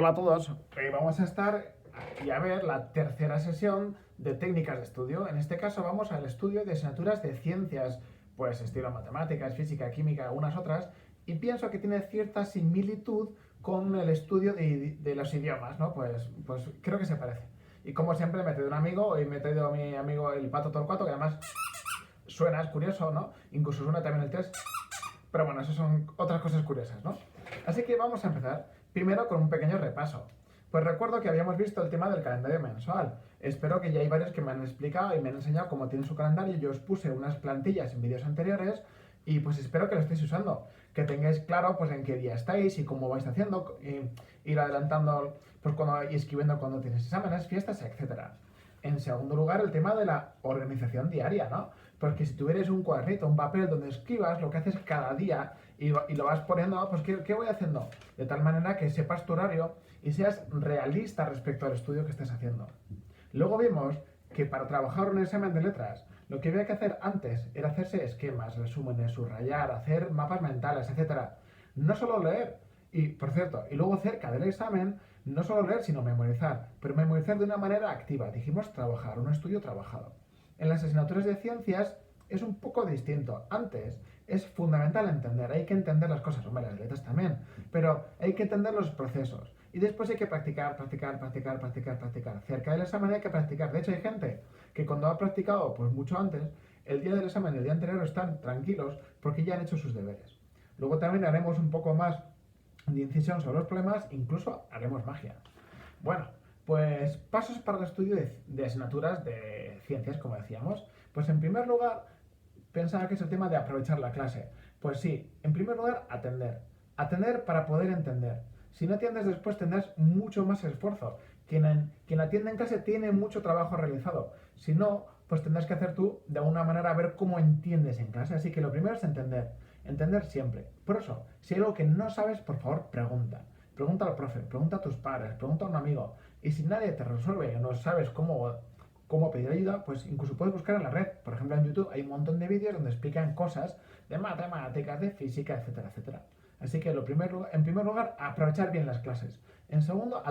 Hola a todos, hoy vamos a estar y a ver la tercera sesión de técnicas de estudio. En este caso vamos al estudio de asignaturas de ciencias, pues estilo matemáticas, física, química, algunas otras, y pienso que tiene cierta similitud con el estudio de los idiomas, ¿no? Pues creo que se parece. Y como siempre me he traído un amigo, y me he traído a mi amigo el Pato Torcuato, que además suena, es curioso, ¿no? Incluso suena también el test. Pero bueno, eso son otras cosas curiosas, ¿no? Así que vamos a empezar primero con un pequeño repaso. Pues recuerdo que habíamos visto el tema del calendario mensual. Espero que ya hay varios que me han explicado y me han enseñado cómo tienen su calendario. Yo os puse unas plantillas en vídeos anteriores y pues espero que lo estéis usando. Que tengáis claro pues en qué día estáis y cómo vais haciendo, ir adelantando pues y escribiendo cuando tienes exámenes, fiestas, etcétera. En segundo lugar, el tema de la organización diaria, ¿no? Porque si tuvieras un cuadernito, un papel donde escribas lo que haces cada día y lo vas poniendo, pues ¿qué voy haciendo? De tal manera que sepas tu horario y seas realista respecto al estudio que estés haciendo. Luego vimos que para trabajar un examen de letras, lo que había que hacer antes era hacerse esquemas, resúmenes, subrayar, hacer mapas mentales, etcétera. No solo leer, y por cierto, y luego cerca del examen, no solo leer, sino memorizar, pero memorizar de una manera activa. Dijimos trabajar, un estudio trabajado. En las asignaturas de ciencias es un poco distinto. Antes es fundamental entender, hay que entender las cosas, hombre, las letras también, pero hay que entender los procesos. Y después hay que practicar. Cerca del examen hay que practicar. De hecho, hay gente que cuando ha practicado pues mucho antes, el día del examen, el día anterior, están tranquilos porque ya han hecho sus deberes. Luego también haremos un poco más de incisión sobre los problemas, incluso haremos magia. Bueno, pues pasos para el estudio de asignaturas de ciencias, como decíamos. Pues en primer lugar, pensaba que es el tema de aprovechar la clase. Pues sí, en primer lugar, atender. Atender para poder entender. Si no atiendes después tendrás mucho más esfuerzo. Quien atiende en clase tiene mucho trabajo realizado. Si no, pues tendrás que hacer tú de alguna manera a ver cómo entiendes en clase. Así que lo primero es entender. Entender siempre. Por eso, si hay algo que no sabes, por favor, pregunta. Pregunta al profe, pregunta a tus padres, pregunta a un amigo. Y si nadie te resuelve o no sabes cómo pedir ayuda, pues incluso puedes buscar en la red. Por ejemplo, en YouTube hay un montón de vídeos donde explican cosas de matemáticas, de física, etcétera, etcétera. Así que en primer lugar, aprovechar bien las clases. En segundo,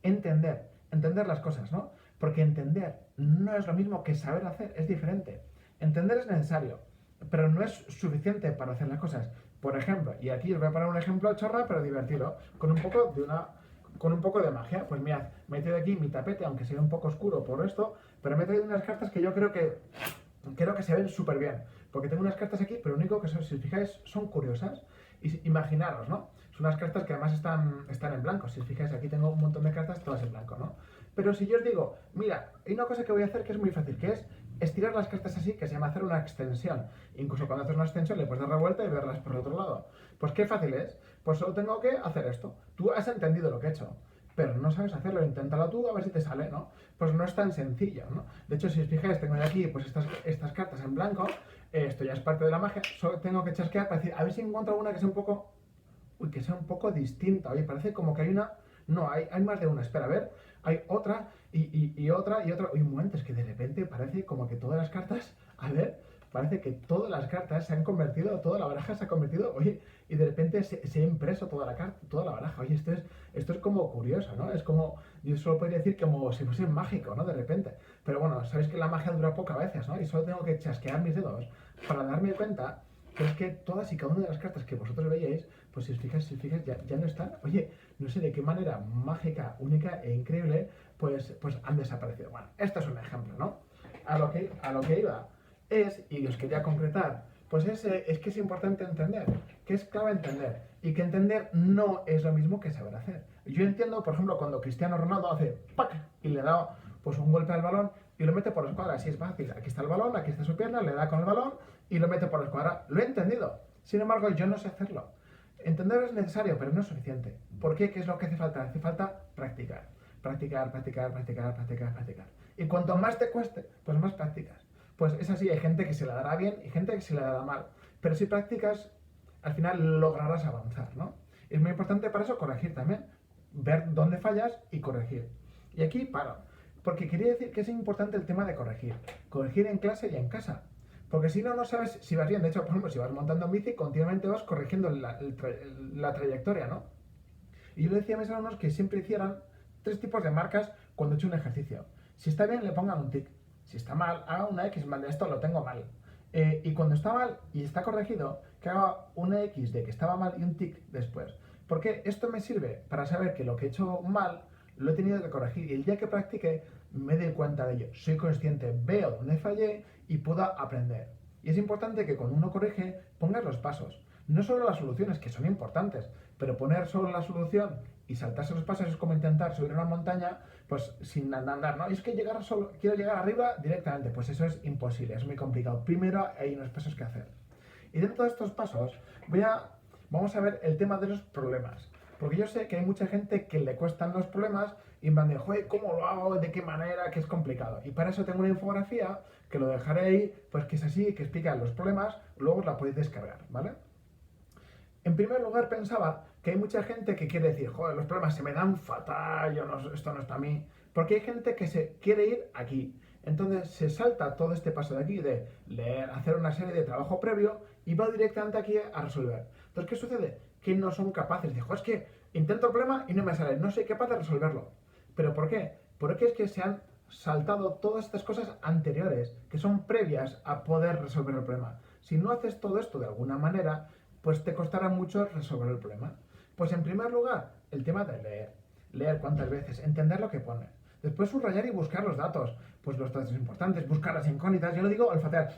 entender las cosas, ¿no? Porque entender no es lo mismo que saber hacer, es diferente. Entender es necesario, pero no es suficiente para hacer las cosas. Por ejemplo, y aquí os voy a poner un ejemplo chorra, pero divertido, con un poco de magia. Pues mirad, me he traído aquí mi tapete, aunque sea un poco oscuro por esto, pero me he traído unas cartas que yo creo que se ven súper bien. Porque tengo unas cartas aquí, pero lo único que son, si os fijáis, son curiosas. Y imaginaros, ¿no? Son unas cartas que además están en blanco. Si os fijáis, aquí tengo un montón de cartas todas en blanco, ¿no? Pero si yo os digo, mira, hay una cosa que voy a hacer que es muy fácil, que es estirar las cartas así, que se llama hacer una extensión. Incluso cuando haces una extensión le puedes dar la vuelta y verlas por el otro lado. Pues qué fácil es. Pues solo tengo que hacer esto. Tú has entendido lo que he hecho, pero no sabes hacerlo, inténtalo tú a ver si te sale, ¿no? Pues no es tan sencillo, ¿no? De hecho, si os fijáis, tengo aquí pues estas cartas en blanco, esto ya es parte de la magia, solo tengo que chasquear para decir, a ver si encuentro alguna que sea un poco, que sea un poco distinta. Oye, parece como que hay una, no, hay más de una, espera, a ver, hay otra y otra y otra, oye, un momento, es que de repente parece como que todas las cartas, a ver, parece que todas las cartas se han convertido, toda la baraja se ha convertido, oye, y de repente se ha impreso toda la baraja. Oye, esto es como curioso, ¿no? Es como, yo solo podría decir como si fuese mágico, ¿no? De repente. Pero bueno, sabéis que la magia dura poco a veces, ¿no? Y solo tengo que chasquear mis dedos para darme cuenta que es que todas y cada una de las cartas que vosotros veíais, pues si os fijáis, ya no están. Oye, no sé de qué manera mágica, única e increíble, pues han desaparecido. Bueno, esto es un ejemplo, ¿no? A lo que iba y os quería concretar, pues es que es importante entender, que es clave entender, y que entender no es lo mismo que saber hacer. Yo entiendo, por ejemplo, cuando Cristiano Ronaldo hace ¡pac! Y le da pues un golpe al balón y lo mete por la escuadra, así es fácil, aquí está el balón, aquí está su pierna, le da con el balón y lo mete por la escuadra, lo he entendido, sin embargo yo no sé hacerlo. Entender es necesario, pero no es suficiente. ¿Por qué? ¿Qué es lo que hace falta? Hace falta practicar. Practicar. Y cuanto más te cueste, pues más practicas. Pues es así, hay gente que se la dará bien y gente que se la dará mal. Pero si practicas, al final lograrás avanzar, ¿no? Es muy importante para eso corregir también. Ver dónde fallas y corregir. Y aquí paro. Porque quería decir que es importante el tema de corregir. Corregir en clase y en casa. Porque si no, no sabes si vas bien. De hecho, por ejemplo, si vas montando en bici, continuamente vas corrigiendo la trayectoria, ¿no? Y yo le decía a mis alumnos que siempre hicieran 3 tipos de marcas cuando he hecho un ejercicio. Si está bien, le pongan un tic. Si está mal, haga una X, mande esto lo tengo mal. Y cuando está mal y está corregido, que haga una X de que estaba mal y un tic después. Porque esto me sirve para saber que lo que he hecho mal lo he tenido que corregir. Y el día que practique me doy cuenta de ello. Soy consciente, veo dónde fallé y puedo aprender. Y es importante que cuando uno corrige pongas los pasos. No solo las soluciones, que son importantes, pero poner solo la solución y saltarse los pasos es como intentar subir una montaña pues sin andar, ¿no? Y es que quiero llegar arriba directamente, pues eso es imposible, es muy complicado. Primero hay unos pasos que hacer. Y dentro de estos pasos vamos a ver el tema de los problemas. Porque yo sé que hay mucha gente que le cuestan los problemas y me han joder, ¿cómo lo hago? ¿De qué manera? Que es complicado. Y para eso tengo una infografía que lo dejaré ahí, pues que es así, que explica los problemas, luego os la podéis descargar, ¿vale? En primer lugar pensaba que hay mucha gente que quiere decir, joder, los problemas se me dan fatal, esto no es para mí. Porque hay gente que se quiere ir aquí. Entonces se salta todo este paso de aquí, de leer, hacer una serie de trabajo previo y va directamente aquí a resolver. Entonces, ¿qué sucede? Que no son capaces. Dijo, es que intento el problema y no me sale, no soy capaz de resolverlo. ¿Pero por qué? Porque es que se han saltado todas estas cosas anteriores, que son previas a poder resolver el problema. Si no haces todo esto de alguna manera, pues te costará mucho resolver el problema. Pues en primer lugar, el tema de leer. Leer cuántas veces, entender lo que pone. Después subrayar y buscar los datos. Pues los datos importantes, buscar las incógnitas. Yo lo digo olfatear.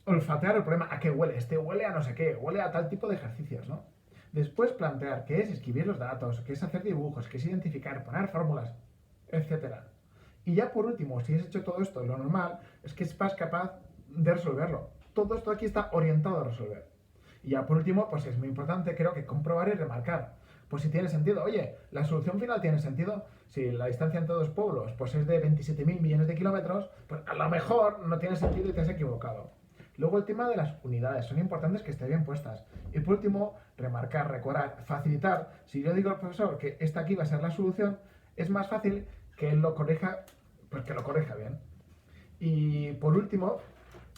Olfatear el problema. ¿A qué huele? Este huele a no sé qué. Huele a tal tipo de ejercicios, ¿no? Después plantear qué es escribir los datos, qué es hacer dibujos, qué es identificar, poner fórmulas, etcétera. Y ya por último, si has hecho todo esto, lo normal es que seas capaz de resolverlo. Todo esto aquí está orientado a resolver. Y ya por último, pues es muy importante, creo que comprobar y remarcar. Pues si tiene sentido, oye, la solución final tiene sentido. Si la distancia entre dos pueblos pues es de 27.000 millones de kilómetros, pues a lo mejor no tiene sentido y te has equivocado. Luego el tema de las unidades, son importantes que estén bien puestas. Y por último, remarcar, recordar, facilitar. Si yo digo al profesor que esta aquí va a ser la solución, es más fácil que él lo corrija, pues que lo corrija bien. Y por último,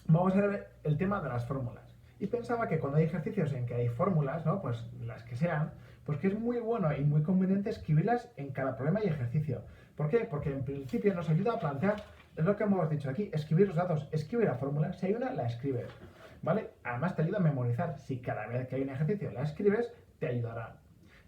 vamos a ver el tema de las fórmulas. Y pensaba que cuando hay ejercicios en que hay fórmulas, ¿no? Pues las que sean, pues que es muy bueno y muy conveniente escribirlas en cada problema y ejercicio. ¿Por qué? Porque en principio nos ayuda a plantear, es lo que hemos dicho aquí, escribir los datos, escribe la fórmula, si hay una, la escribes, ¿vale? Además te ayuda a memorizar, si cada vez que hay un ejercicio la escribes, te ayudará.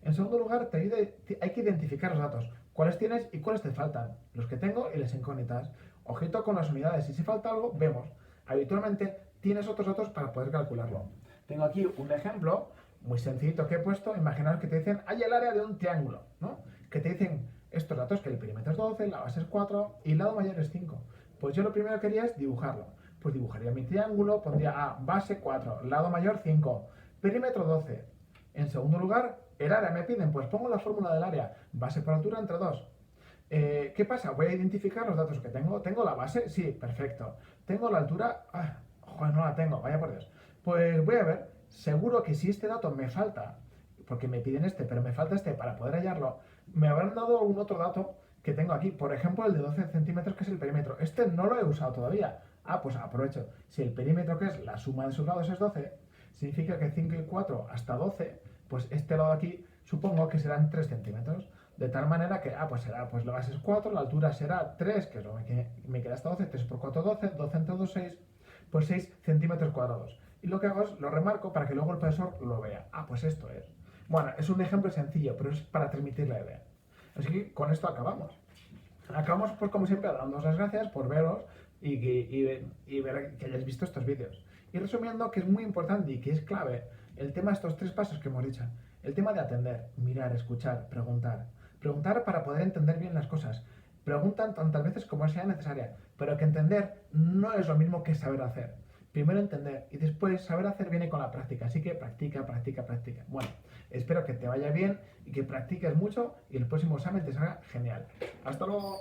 En segundo lugar, hay que identificar los datos, cuáles tienes y cuáles te faltan, los que tengo y las incógnitas. Ojito con las unidades, y si falta algo, vemos. Habitualmente tienes otros datos para poder calcularlo. Tengo aquí un ejemplo muy sencillito que he puesto. Imaginaos que te dicen, hay el área de un triángulo, ¿no? Que te dicen estos datos, que el perímetro es 12, la base es 4 y el lado mayor es 5. Pues yo lo primero que quería es dibujarlo. Pues dibujaría mi triángulo, pondría base 4, lado mayor 5, perímetro 12. En segundo lugar, el área me piden, pues pongo la fórmula del área, base por altura entre 2. ¿Qué pasa? Voy a identificar los datos que tengo. ¿Tengo la base? Sí, perfecto. ¿Tengo la altura? Joder, no la tengo, vaya por Dios. Pues voy a ver, seguro que si este dato me falta, porque me piden este, pero me falta este para poder hallarlo, me habrán dado algún otro dato que tengo aquí. Por ejemplo, el de 12 centímetros, que es el perímetro. Este no lo he usado todavía. Pues aprovecho. Si el perímetro, que es la suma de sus lados, es 12, significa que 5 y 4 hasta 12, pues este lado aquí supongo que serán 3 centímetros. De tal manera que, pues será, pues la base es 4, la altura será 3, que es lo que me queda hasta 12, 3 por 4, 12, 12 entre 2, 6, pues 6 centímetros cuadrados. Y lo que hago es, lo remarco para que luego el profesor lo vea. Pues esto es. Bueno, es un ejemplo sencillo, pero es para transmitir la idea. Así que con esto acabamos. Acabamos, pues como siempre, dándoos las gracias por veros y ver que hayáis visto estos vídeos. Y resumiendo, que es muy importante y que es clave el tema de estos 3 pasos que hemos dicho. El tema de atender, mirar, escuchar, preguntar. Preguntar para poder entender bien las cosas. Preguntan tantas veces como sea necesaria, pero que entender no es lo mismo que saber hacer. Primero entender y después saber hacer viene con la práctica. Así que practica, practica, practica. Bueno, espero que te vaya bien y que practiques mucho y el próximo examen te salga genial. ¡Hasta luego!